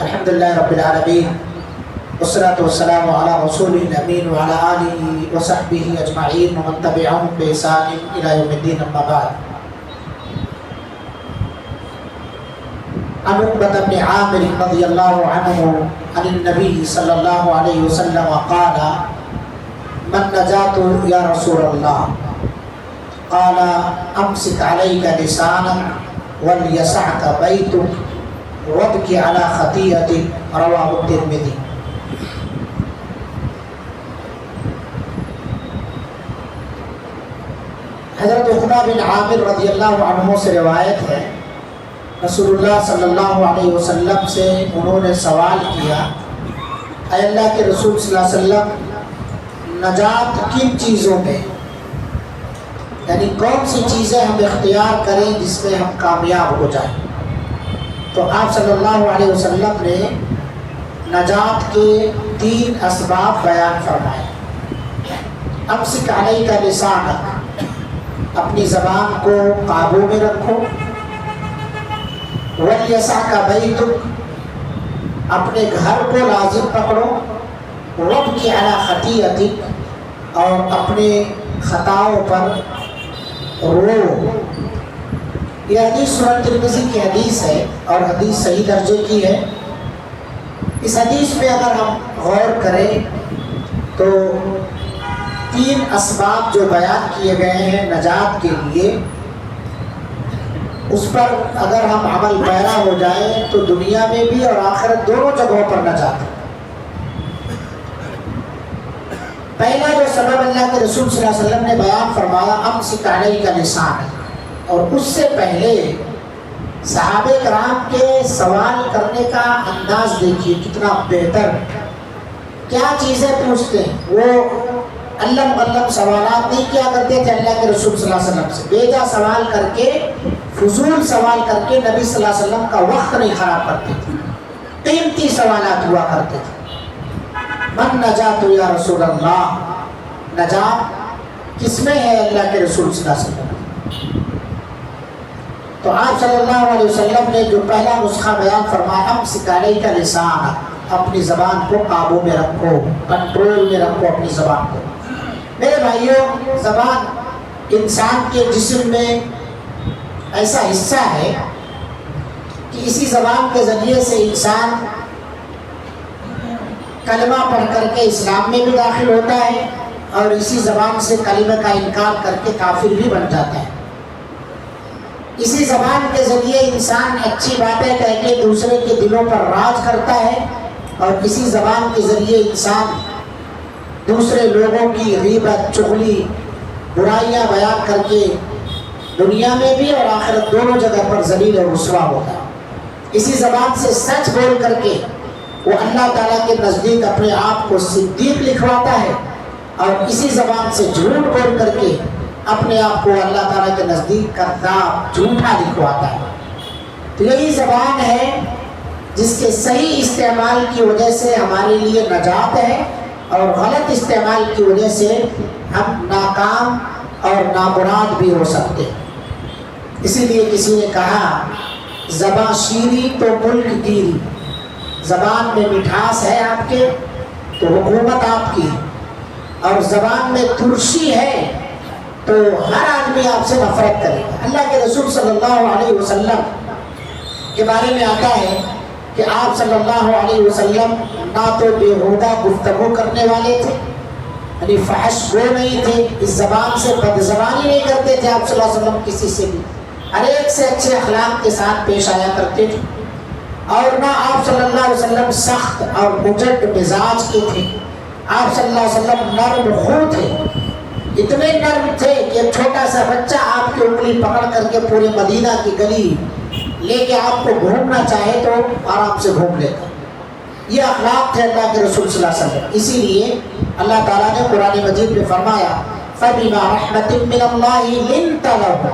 الحمد لله رب العالمين والصلاة والسلام على رسوله الأمين وعلى آله وصحبه أجمعين ومن تبعهم بإحسان إلى يوم الدين أما بعد. عن عقبة بن عامر رضي الله عنه عن النبي صلى الله عليه وسلم قال: من نجاة يا رسول الله؟ قال: أمسك عليك لسانك وليسعك بيتك وابكي على خطيئتك. رواه الترمذي. حضرت عقبہ بن عامر رضی اللہ عنہ سے روایت ہے، رسول اللہ صلی اللہ علیہ وسلم سے انہوں نے سوال کیا: اے اللہ کے رسول صلی اللہ علیہ وسلم، نجات کن چیزوں میں، یعنی کون سی چیزیں ہم اختیار کریں جس میں ہم کامیاب ہو جائیں؟ تو آپ صلی اللہ علیہ وسلم نے نجات کے 3 اسباب بیان فرمائے۔ امسک علیک لسانک، اپنی زبان کو قابو میں رکھو، ولیسعک بیتک، اپنے گھر کو لازم پکڑو، وابکی علی خطیئتک، اور اپنے خطاؤں پر رو۔ یہ حدیث سنن ترمذی کی حدیث ہے اور حدیث صحیح درجے کی ہے۔ اس حدیث میں اگر ہم غور کریں تو 3 اسباب جو بیان کیے گئے ہیں نجات کے لیے، اس پر اگر ہم عمل پیرا ہو جائیں تو دنیا میں بھی اور آخرت دونوں جگہوں پر نجات ہے۔ پہلا جو سبب اللہ کے رسول صلی اللہ علیہ وسلم نے بیان فرمایا، امسک علیک لسانک، اور اس سے پہلے صحابہ کرام کے سوال کرنے کا انداز دیکھیے کتنا بہتر۔ کیا چیزیں پوچھتے ہیں؟ وہ علم سوالات نہیں کیا کرتے تھے اللہ کے رسول صلی اللہ علیہ وسلم سے، بیجا سوال کر کے، فضول سوال کر کے نبی صلی اللہ علیہ وسلم کا وقت نہیں خراب کرتے تھے، قیمتی سوالات ہوا کرتے تھے۔ من نجات یا رسول اللہ، نجات کس میں ہے اللہ کے رسول صلی اللہ علیہ وسلم؟ تو آپ صلی اللہ علیہ وسلم نے جو پہلا نسخہ بیان فرمایا، امسک علیک لسانک، اپنی زبان کو قابو میں رکھو، کنٹرول میں رکھو اپنی زبان کو۔ میرے بھائیوں، زبان انسان کے جسم میں ایسا حصہ ہے کہ اسی زبان کے ذریعے سے انسان کلمہ پڑھ کر کے اسلام میں بھی داخل ہوتا ہے اور اسی زبان سے کلمہ کا انکار کر کے کافر بھی بن جاتا ہے۔ اسی زبان کے ذریعے انسان اچھی باتیں کہہ کے دوسرے کے دلوں پر راج کرتا ہے، اور اسی زبان کے ذریعے انسان دوسرے لوگوں کی غیبت، چغلی، برائیاں بیان کر کے دنیا میں بھی اور آخرت دونوں جگہ پر ذلیل اور رسوا ہوتا ہے۔ اسی زبان سے سچ بول کر کے وہ اللہ تعالیٰ کے نزدیک اپنے آپ کو صدیق لکھواتا ہے، اور اسی زبان سے جھوٹ بول کر کے اپنے آپ کو اللہ تعالیٰ کے نزدیک کذاب، جھوٹا لکھواتا ہے۔ تو یہی زبان ہے جس کے صحیح استعمال کی وجہ سے ہمارے لیے نجات ہے، اور غلط استعمال کی وجہ سے ہم ناکام اور نامراد بھی ہو سکتے ہیں۔ اسی لیے کسی نے کہا، زبان شیریں تو ملک گیری، زبان میں مٹھاس ہے آپ کے تو حکومت آپ کی، اور زبان میں ترشی ہے تو ہر آدمی آپ سے نفرت کرے گا۔ اللہ کے رسول صلی اللہ علیہ وسلم کے بارے میں آتا ہے کہ آپ صلی اللہ علیہ وسلم نہ تو بیہودہ گفتگو کرنے والے تھے، یعنی فحش گو نہیں تھے، اس زبان سے بد زبانی نہیں کرتے تھے آپ صلی اللہ علیہ وسلم کسی سے بھی، ہر ایک سے اچھے اخلاق کے ساتھ پیش آیا کرتے تھے، اور نہ آپ صلی اللہ علیہ وسلم سخت اور مجد مزاج کے تھے۔ آپ صلی اللہ علیہ وسلم نرم خو تھے، اتنے نرم تھے کہ ایک چھوٹا سا بچہ آپ کی انگلی پکڑ کر کے پورے مدینہ کی گلی لے کے آپ کو گھومنا چاہے تو آرام سے گھوم لیتا۔ یہ اخلاق تھے اللہ کے رسول صلی اللہ علیہ وسلم۔ اسی لیے اللہ تعالیٰ نے قرآن مجید میں فرمایا، فَبِمَا رَحْمَةٍ مِّنَ اللَّهِ لِنْتَ لَهُمْ،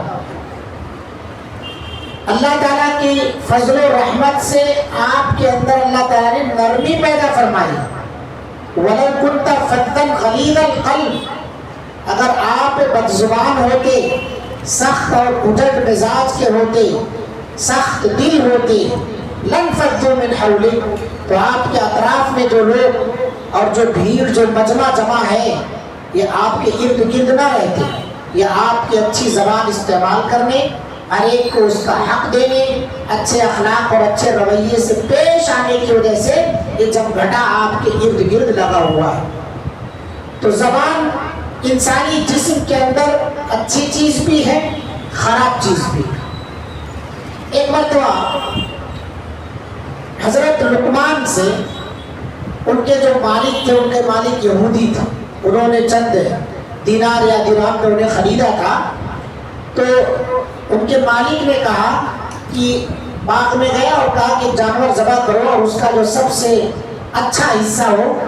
اللہ تعالیٰ کی فضل و رحمت سے آپ کے اندر اللہ تعالیٰ نے نرمی پیدا فرمائی۔ وَلَوْ كُنْتَ فَظًّا غَلِيظَ الْقَلْبِ، اگر آپ بد زبان ہوتے، سخت اور اجڑ مزاج کے ہوتے، سخت دل ہوتے، لنفضوا من حولک، تو آپ کے اطراف میں جو لوگ اور جو بھیڑ جو مجمع جمع ہے یہ آپ کے ارد گرد نہ رہتے، یہ آپ کی اچھی زبان استعمال کرنے، ہر ایک کو اس کا حق دینے، اچھے اخلاق اور اچھے رویے سے پیش آنے کی وجہ سے یہ جمگھٹا آپ کے ارد گرد لگا ہوا ہے۔ تو زبان انسانی جسم کے اندر اچھی چیز بھی ہے، خراب چیز بھی ہے۔ ایک مرتبہ حضرت لقمان سے ان کے جو مالک تھے، ان کے مالک یہودی تھے، انہوں نے چند دینار یا درہم میں انہیں خریدا تھا، تو ان کے مالک نے کہا کہ باغ میں گیا اور کہا کہ جانور ذبح کرو اور اس کا جو سب سے اچھا حصہ ہو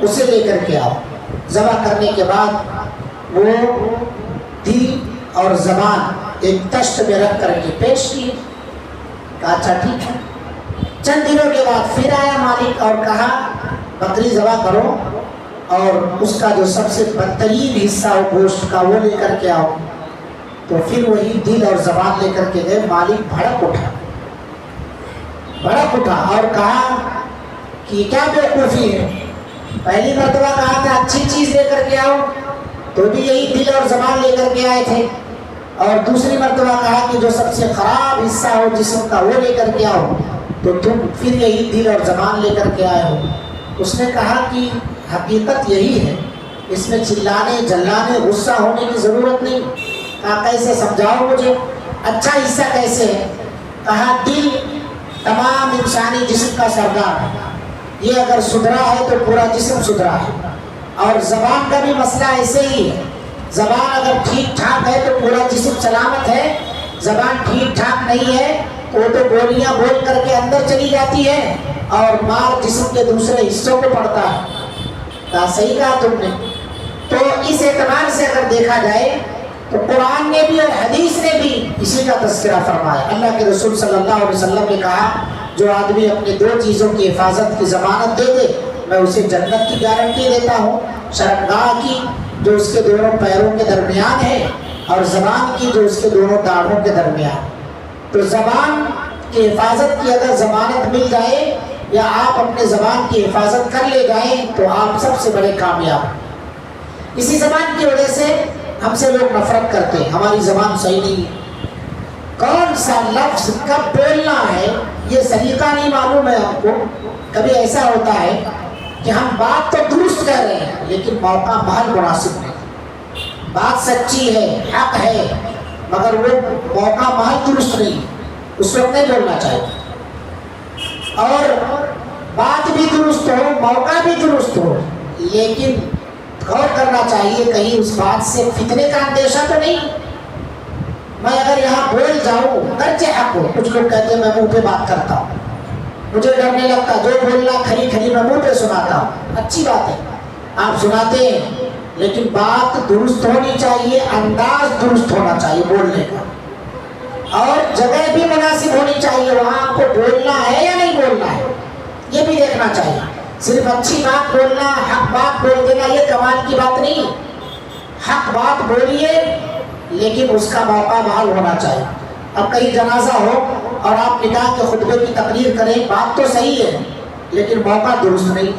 اسے لے کر کے آؤ۔ ذبح کرنے کے بعد وہ دل اور زبان ایک تشت میں رکھ کر کے پیش کی، کہا اچھا ٹھیک ہے۔ چند دنوں کے بعد پھر آیا مالک اور کہا بکری ذبح کرو اور اس کا جو سب سے بدترین حصہ ہو گوشت کا وہ لے کر کے آؤ۔ تو پھر وہی دل اور زبان لے کر کے گئے۔ مالک بھڑک اٹھا اور کہا کہ کیا بیوقوفی ہے، پہلی مرتبہ کہا تھا اچھی چیز لے کر کے آؤ تو بھی یہی دل اور زبان لے کر کے آئے تھے، اور دوسری مرتبہ کہا کہ جو سب سے خراب حصہ ہو جسم کا وہ لے کر کے آؤ تو تم پھر یہی دل اور زبان لے کر کے آئے ہو۔ اس نے کہا کہ حقیقت یہی ہے، اس میں چلانے جلانے غصہ ہونے کی ضرورت نہیں۔ کہا کیسے، سمجھاؤ مجھے، اچھا حصہ کیسے ہے؟ کہا دل تمام انسانی جسم کا سردار ہے، یہ اگر سدھرا ہے تو پورا جسم سدھرا ہے، اور زبان کا بھی مسئلہ ایسے ہی ہے، زبان اگر ٹھیک ٹھاک ہے تو پورا جسم سلامت ہے، زبان ٹھیک ٹھاک نہیں ہے وہ تو گولیاں بول کر کے اندر چلی جاتی ہے اور مار جسم کے دوسرے حصوں کو پڑتا ہے۔ کہا صحیح کہا تم نے۔ تو اس اعتبار سے اگر دیکھا جائے تو قرآن نے بھی اور حدیث نے بھی اسی کا تذکرہ فرمایا۔ اللہ کے رسول صلی اللہ علیہ وسلم نے کہا جو آدمی اپنی دو چیزوں کی حفاظت کی ضمانت دے دے میں اسے جنت کی گارنٹی دیتا ہوں، شرمگاہ کی جو اس کے دونوں پیروں کے درمیان ہے اور زبان کی جو اس کے دونوں داڑھوں کے درمیان۔ تو زبان کی حفاظت کی اگر ضمانت مل جائے یا آپ اپنے زبان کی حفاظت کر لے جائیں تو آپ سب سے بڑے کامیاب ہیں۔ اسی زبان کی وجہ سے ہم سے لوگ نفرت کرتے ہیں، ہماری زبان صحیح نہیں ہے، کون سا لفظ کب بولنا ہے یہ سلیقہ نہیں معلوم ہے ہم کو۔ کبھی ایسا ہوتا ہے کہ ہم بات تو درست کہہ رہے ہیں لیکن موقع محل مناسب نہیں، بات سچی ہے، حق ہے، مگر وہ موقع محل درست نہیں، اس وقت نہیں بولنا چاہیے، اور بات بھی درست ہو موقع بھی درست ہو، لیکن غور کرنا چاہیے کہیں اس بات سے فتنے کا اندیشہ تو نہیں۔ میں اگر یہاں بول جاؤں گرچہ حق ہو، کچھ لوگ کہتے ہیں میں منہ پہ بات کرتا ہوں، مجھے ڈرنے لگتا، جو بولنا کھری کھری میں منہ پہ سناتا ہوں، اچھی بات ہے آپ سناتے ہیں لیکن بات درست ہونی چاہیے، انداز درست ہونا چاہیے بولنے کا، اور جگہ بھی مناسب ہونی چاہیے، وہاں آپ کو بولنا ہے یا نہیں بولنا ہے یہ بھی دیکھنا چاہیے۔ صرف اچھی بات بولنا، حق بات بول دینا یہ کمال کی بات نہیں، حق بات بولیے لیکن اس کا موقع محل ہونا چاہیے۔ اب کہیں جنازہ ہو اور آپ نکاح کے خطبے کی تقریر کریں، بات تو صحیح ہے لیکن موقع درست نہیں،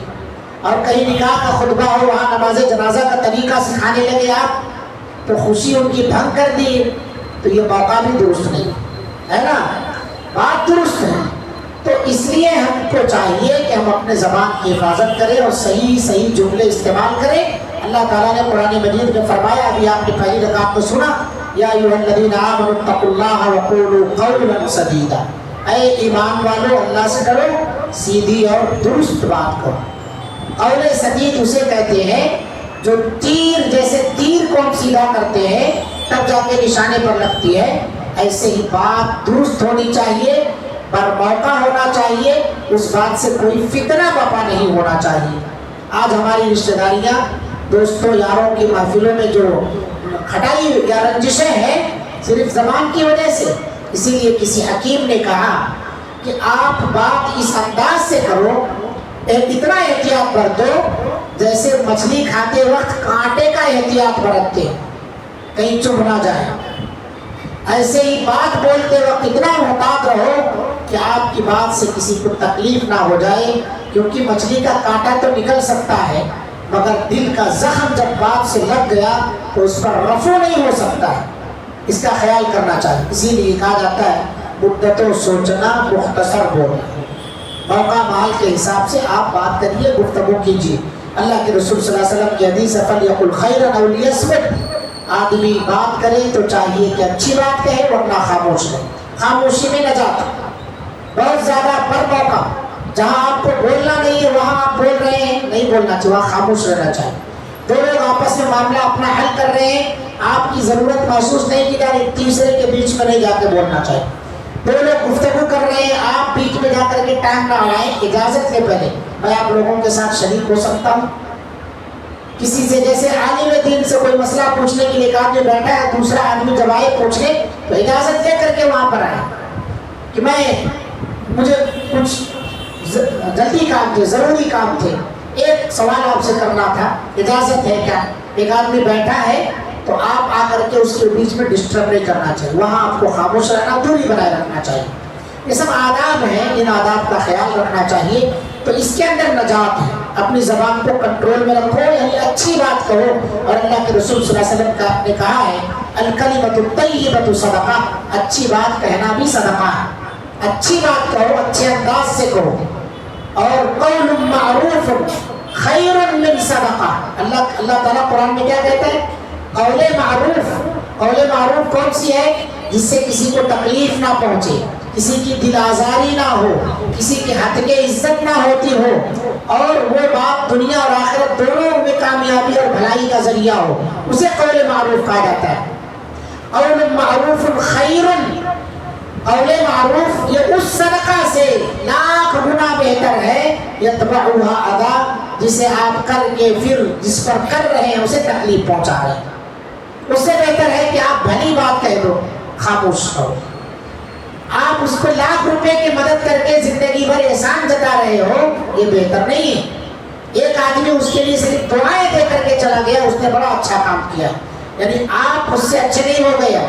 اور کہیں نکاح کا خطبہ ہو وہاں نماز جنازہ کا طریقہ سکھانے لگے آپ تو خوشی ان کی بھنگ کر دی تو یہ موقع بھی درست نہیں ہے نا، بات درست ہے۔ تو اس لیے ہم کو چاہیے کہ ہم اپنے زبان کی حفاظت کریں اور صحیح صحیح جملے استعمال کریں۔ اللہ تعالیٰ نے قرآن مجید میں فرمایا، ابھی آپ نے پہلی رکعت میں سنا، یا ایھا الذین آمنوا اتقوا اللہ وقولوا قولا سدیدا، اے ایمان والو اللہ سے ڈرو، سیدھی اور درست بات کرو۔ قول سدید اسے کہتے ہیں جو تیر، جیسے تیر کو ہم سیدھا کرتے ہیں تب جا کے نشانے پر لگتی ہے، ایسے ہی بات درست ہونی چاہیے، پر موقع ہونا چاہیے، اس بات سے کوئی فتنہ برپا نہیں ہونا چاہیے۔ آج ہماری رشتہ داریاں، دوستوں یاروں کی محفلوں میں جو کھٹائی یا رنجشیں ہیں صرف زبان کی وجہ سے، اسی لیے کسی حکیم نے کہا کہ آپ بات اس انداز سے کرو، اتنا احتیاط برتو جیسے مچھلی کھاتے وقت کانٹے کا احتیاط برتتے، کہیں چبھ نہ جائے۔ ایسے ہی بات بولتے وقت اتنا محتاط رہو کہ آپ کی بات سے کسی کو تکلیف نہ ہو جائے، کیونکہ مچھلی کا کانٹا تو نکل سکتا ہے مگر دل کا زخم جب بات سے لگ گیا تو اس پر رفع نہیں ہو سکتا ہے، اس کا خیال کرنا چاہیے۔ اسی لیے کہا جاتا ہے مدت و سوچنا مختصر بولنا، موقع مال کے حساب سے آپ بات کریے، گفتگو کیجیے۔ اللہ کے رسول صلی اللہ علیہ وسلم کی حدیث ہے فَلْيَقُلْ خَيْرًا أَوْ لِيَصْمُتْ، آدمی بات کرے تو چاہیے کہ اچھی بات کہے ورنہ خاموش رہے، خاموشی میں نجات ہے۔ بہت زیادہ پر موقع جہاں آپ کو بولنا نہیں ہے وہاں آپ بول رہے ہیں، نہیں بولنا چاہیے، وہاں خاموش رہنا چاہیے۔ دو لوگ آپس میں معاملہ اپنا حل کر رہے ہیں، آپ کی ضرورت محسوس نہیں کی جا رہی، تیسرے کے بیچ میں نہیں جا کے بولنا چاہیے۔ دو لوگ گفتگو کر رہے ہیں، آپ بیچ میں جا کر کے ٹائم نہ اڑائیں، اجازت لے پہلے، میں آپ لوگوں کے ساتھ شریک ہو سکتا ہوں۔ کسی سے جیسے عالم دین سے کوئی مسئلہ پوچھنے کے لیے ایک آدمی بیٹھا ہے، دوسرا آدمی جب آئے پوچھنے تو اجازت لے کر کے وہاں پر آئے کہ مجھے کچھ جلدی کام تھے، ضروری کام تھے، ایک سوال آپ سے کرنا تھا، اجازت ہے کیا؟ ایک آدمی بیٹھا ہے تو آپ آ کر کے اس کے بیچ میں ڈسٹرب نہیں کرنا چاہیے، وہاں آپ کو خاموش رہنا، دوری بنائے رکھنا چاہیے۔ یہ سب آداب ہیں، ان آداب کا خیال رکھنا چاہیے، تو اس کے اندر نجات ہے۔ اپنی زبان کو کنٹرول میں رکھو، یعنی اچھی بات کہو، اور اللہ کے رسول صلی اللہ علیہ وسلم نے کہا ہے الکلمۃ الطیبۃ صدقہ، اچھی بات کہنا بھی صدقہ ہے۔ اچھی بات کہو، اچھے انداز سے کہو، اور قول معروف خیر من صدقہ، اللہ تعالیٰ قرآن میں کیا کہتا ہے؟ قول معروف۔ قول معروف کون سی ہے؟ جس سے کسی کو تکلیف نہ پہنچے، کسی کی دل آزاری نہ ہو، کسی کے حد کے عزت نہ ہوتی ہو، اور وہ بات دنیا اور آخرت دونوں میں کامیابی اور بھلائی کا ذریعہ ہو، اسے قول معروف کہا جاتا ہے۔ قول معروف خیر، قول معروف یہ اس صدقہ سے لاکھ گنا بہتر ہے یتبعها اذا، جسے آپ کر کے پھر جس پر کر رہے ہیں اسے تکلیف پہنچا رہے ہیں۔ اس سے بہتر ہے کہ آپ بھلی بات کہہ دو، خاموش رہو۔ آپ اس کو لاکھ روپے کی مدد کر کے زندگی بھر احسان جتا رہے ہو، یہ بہتر نہیں ہے۔ ایک آدمی اس کے لیے صرف دعائیں دے کر کے چلا گیا، اس نے بڑا اچھا کام کیا، یعنی آپ اس سے اچھے نہیں ہو گئے۔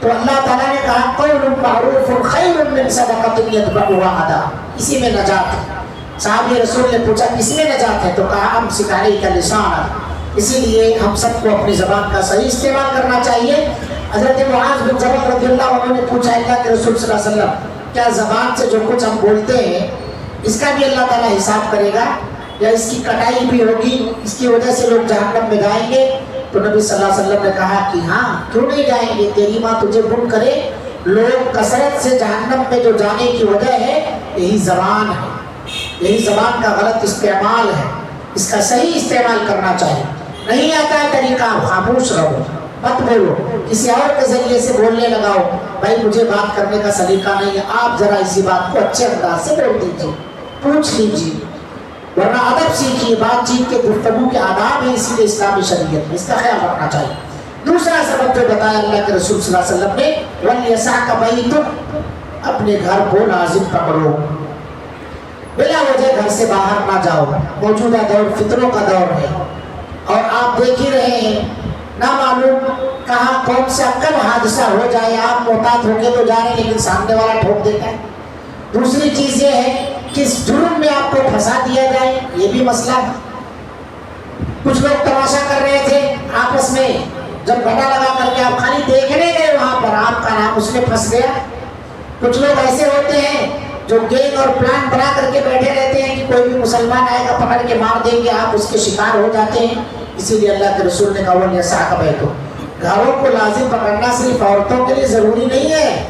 تو اللہ تعالیٰ نے کہا قول معروف خیر من صدقۃ یتبعها اذی، اسی میں نجات ہے۔ صحابی رسول نے پوچھا کس میں نجات ہے؟ تو کہا امسک علیک لسانک، اسی لیے ہم سب کو اپنی زبان کا صحیح استعمال کرنا چاہیے۔ حضرت معاذ بن جبل رضی اللہ عنہ نے پوچھا اللہ کے رسول صلی اللہ علیہ وسلم کیا زبان سے جو کچھ ہم بولتے ہیں اس کا بھی اللہ تعالیٰ حساب کرے گا، یا اس کی کٹائی بھی ہوگی، اس کی وجہ سے لوگ جہنم میں جائیں گے؟ تو نبی صلی اللہ علیہ وسلم نے کہا کہ ہاں، کیوں نہیں جائیں گے، تیری ماں تجھے بن کرے۔ لوگ کثرت سے جہنم میں جو جانے کی وجہ ہے یہی زبان ہے، یہی زبان کا غلط استعمال ہے، اس کا صحیح استعمال کرنا چاہیے۔ نہیں آتا ہے طریقہ، خاموش رہو، مت بولو، کسی اور کے ذریعے سے بولنے لگاؤ، بھائی مجھے بات کرنے کا سلیقہ نہیں ہے، آپ ذرا اسی بات کو اچھے انداز سے بول دیجیے، پوچھ لیجیے، ورنہ ادب سیکھیے۔ بات چیت کے گفتگو کے آداب ہیں، اسی لیے اسلامی شریعت میں اس کا خیال رکھنا چاہیے۔ دوسرا سبب جو بتایا اللہ کے رسول صلی اللہ علیہ وسلم نے وَلْيَسَعْكَ بَيْتُكَ، اپنے گھر کو لازم پکڑو، بلا وجہ گھر سے باہر نہ جاؤ۔ موجودہ دور فتنوں کا دور ہے، اور آپ دیکھ ہی رہے ہیں، نہ معلوم کہاں کون سا کب حادثہ ہو جائے، آپ محتاط ہو کے تو جا رہے ہیں لیکن سامنے والا ٹھوک دیتا ہے۔ دوسری چیز یہ ہے کہ اس جرم میں آپ کو پھنسا دیا جائے، یہ بھی مسئلہ ہے۔ کچھ لوگ تماشا کر رہے تھے آپس میں، جب گھٹا لگا کر کے آپ خالی دیکھنے گئے وہاں پر، آپ کا نام اس میں پھنس گیا۔ کچھ لوگ ایسے ہوتے ہیں جو گینگ اور پلان بنا کر کے بیٹھے رہتے ہیں کہ کوئی بھی مسلمان آئے گا پکڑ کے مار دیں گے، آپ اس کے شکار ہو جاتے ہیں۔ اسی لیے اللہ کے رسول نے کہا وَلْيَسَعْكَ بَيْتُكَ، گھروں کو لازم پکڑنا صرف عورتوں کے لیے ضروری نہیں ہے،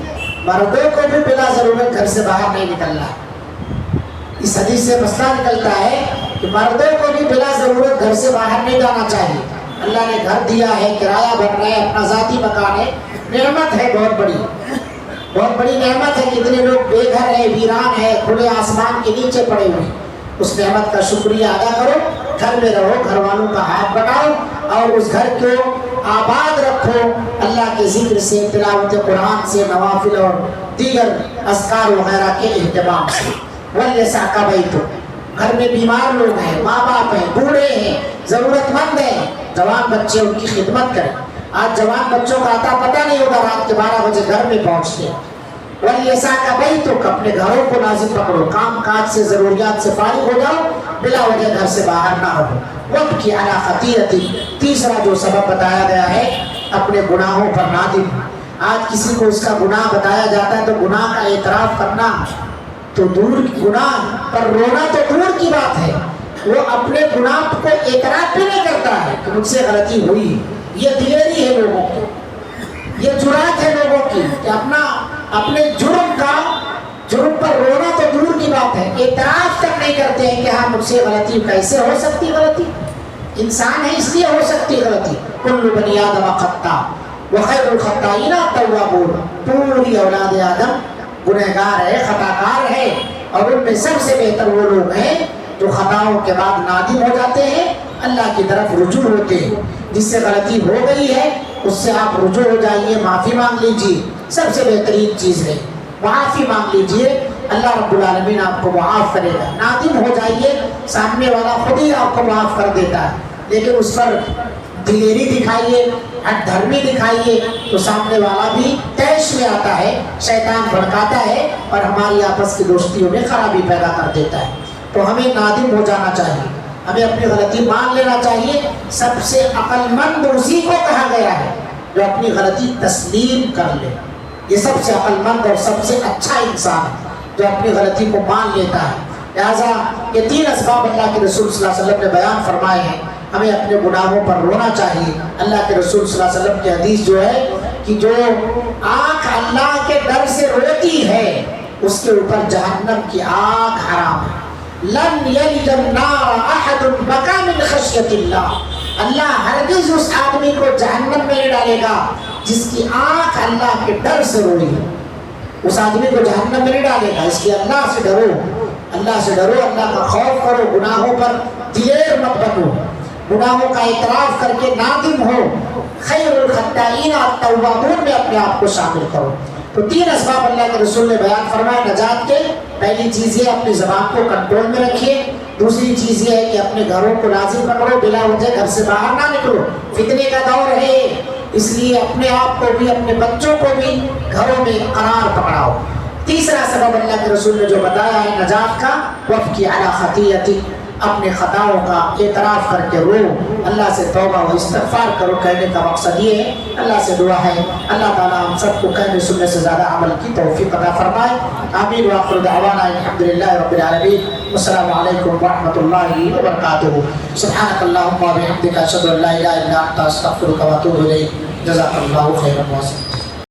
مردوں کو بھی بلا ضرورت گھر سے باہر نہیں نکلنا۔ اس حدیث سے مسئلہ نکلتا ہے کہ مردوں کو بھی بلا ضرورت گھر سے باہر نہیں جانا چاہیے۔ اللہ نے گھر دیا ہے، کرایہ بھر رہے ہیں، اپنا ذاتی مکان ہے، نعمت ہے بہت بڑی، بہت بڑی نعمت ہے۔ کتنے لوگ بے گھر ہیں، ویران ہیں، کھلے آسمان کے نیچے پڑے ہوئے، اس نعمت کا شکریہ ادا کرو، گھر میں رہو، گھر والوں کا ہاتھ بٹاؤ اور اس گھر کو آباد رکھو، اللہ کے ذکر سے، تلاوت قرآن سے، نوافل اور دیگر اذکار وغیرہ کے اہتمام سے۔ وَلْيَسَعْكَ بَيْتُكَ، گھر میں بیمار لوگ ہیں، ماں باپ ہیں، بوڑھے ہیں، ضرورت مند ہیں، جوان بچے، ان کی خدمت کریں۔ آج جوان بچوں کا آتا پتہ نہیں ہوگا، رات کے 12 بجے گھر میں پہنچتے۔ وَلْيَسَعْكَ بَيْتُكَ، اپنے گھروں کو لازم پکڑو، کام کاج سے ضروریات سے فارغ ہو جاؤ، بلا وجہ گھر سے باہر نہ رہو۔ وَابْكِ عَلَىٰ خَطِيئَتِكَ، تیسرا جو سبب بتایا گیا ہے اپنے گناہوں پر نادم۔ آج کسی کو اس کا گناہ بتایا جاتا ہے تو گناہ کا اعتراف کرنا تو دور، گناہ پر رونا تو دور کی بات ہے، وہ اپنے گناہ کو اعتراف بھی نہیں کرتا ہے کہ مجھ سے غلطی ہوئی۔ یہ دلیری ہے لوگوں کی، یہ جرات ہے لوگوں کی کہ اپنے جرم پر رونا تو دور کی بات ہے، اعتراف تک نہیں کرتے ہیں کہ ہاں مجھ سے غلطی، کیسے ہو سکتی غلطی؟ انسان ہے اس لیے ہو سکتی غلطی۔ کل بنی آدم خطاء وخیر الخطائین التوابون، پوری اولاد آدم گنہگار ہے، خطا کار ہے، اور ان میں سب سے بہتر وہ لوگ ہیں جو خطاؤں کے بعد نادم ہو جاتے ہیں، اللہ کی طرف رجوع ہوتے ہیں۔ جس سے غلطی ہو گئی ہے اس سے آپ رجوع ہو جائیے، معافی مانگ لیجیے، سب سے بہترین چیز ہے معافی مانگ لیجیے، اللہ رب العالمین آپ کو معاف کرے گا۔ نادم ہو جائیے، سامنے والا خود ہی آپ کو معاف کر دیتا ہے، لیکن اس پر دلیری دکھائیے، ہٹ دھرمی دکھائیے تو سامنے والا بھی طیش میں آتا ہے، شیطان بھڑکاتا ہے اور ہماری آپس کی دوستیوں میں خرابی پیدا کر دیتا ہے۔ تو ہمیں نادم ہو جانا چاہیے، ہمیں اپنی غلطی مان لینا چاہیے۔ سب سے عقل مند اسی کو کہا گیا ہے جو اپنی غلطی تسلیم کر لے، یہ سب سے عقل مند اور سب سے اچھا انسان ہے جو اپنی غلطی کو مان لیتا ہے۔ لہٰذا یہ 3 اسباب اللہ کے رسول صلی اللہ علیہ وسلم نے بیان فرمائے ہیں، ہمیں اپنے گناہوں پر رونا چاہیے۔ اللہ کے رسول صلی اللہ علیہ وسلم کی حدیث جو ہے کہ جو آنکھ اللہ کے ڈر سے روتی ہے اس کے اوپر جہنم کی آگ حرام ہے۔ لن یلج النار احد بکا من خشیت اللہ، اللہ ہرگز اس آدمی کو جہنم میں نہیں ڈالے گا جس کی آنکھ اللہ کے ڈر سے روئی ہے، اس آدمی کو جہنم میں نہیں ڈالے گا۔ اس لیے اللہ سے ڈرو، اللہ سے ڈرو، اللہ کا خوف کرو، گناہوں پر دلیر مت بنو، گناہوں کا اعتراف کر کے نادم ہو، خیر الخطائین التوابون میں اپنے آپ کو شامل کرو۔ تو 3 اسباب اللہ کے رسول نے بیان فرمائے نجات کے۔ پہلی چیز یہ اپنی زبان کو کنٹرول میں رکھیے، دوسری چیز یہ ہے کہ اپنے گھروں کو لازم پکڑو، بلا وجہ گھر سے باہر نہ نکلو، فتنے کا دور ہے، اس لیے اپنے آپ کو بھی اپنے بچوں کو بھی گھروں میں قرار پکڑاؤ۔ تیسرا سبب اللہ کے رسول نے جو بتایا ہے نجات کا، وَابْكِ عَلَىٰ خَطِيئَتِكَ، اپنے خطاؤں کا اعتراف کر کے رو، اللہ سے توبہ و استغفار کرو۔ کہنے کا مقصد یہ ہے، اللہ سے دعا ہے اللہ تعالیٰ ہم سب کو کہنے سننے سے زیادہ عمل کی توفیق عطا فرمائے۔ آمین وآخر دعوانا الحمدللہ رب العالمین، والسلام علیکم ورحمۃ اللہ وبرکاتہ۔ سبحانک اللہم وبحمدک، اشہد ان لا الہ الا انت، استغفرک واتوب الیک۔ جزاک اللہ خیرا۔